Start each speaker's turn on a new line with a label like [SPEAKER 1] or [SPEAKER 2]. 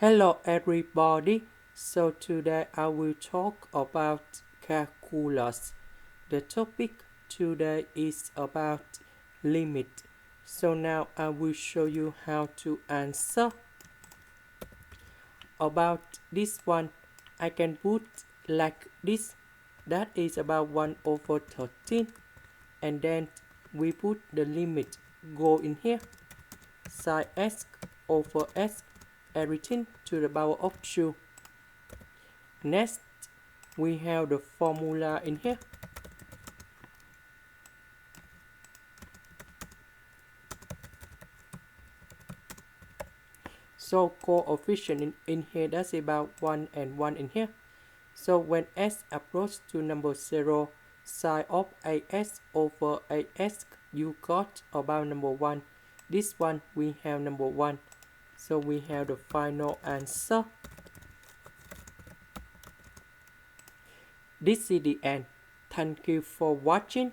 [SPEAKER 1] Hello everybody. So today I will talk about calculus. The topic today is about limit. So now I will show you how to answer. About this one, I can put like this. That is about 1 over 13. And then we put the limit go in here. Sine x over x, everything to the power of 2. Next, we have the formula in here. So coefficient in here, that's about 1 and 1 in here. So when s approach to number 0, sine of as over as, you got about number 1. This one we have number 1. So we have the final answer. This is the end. Thank you for watching.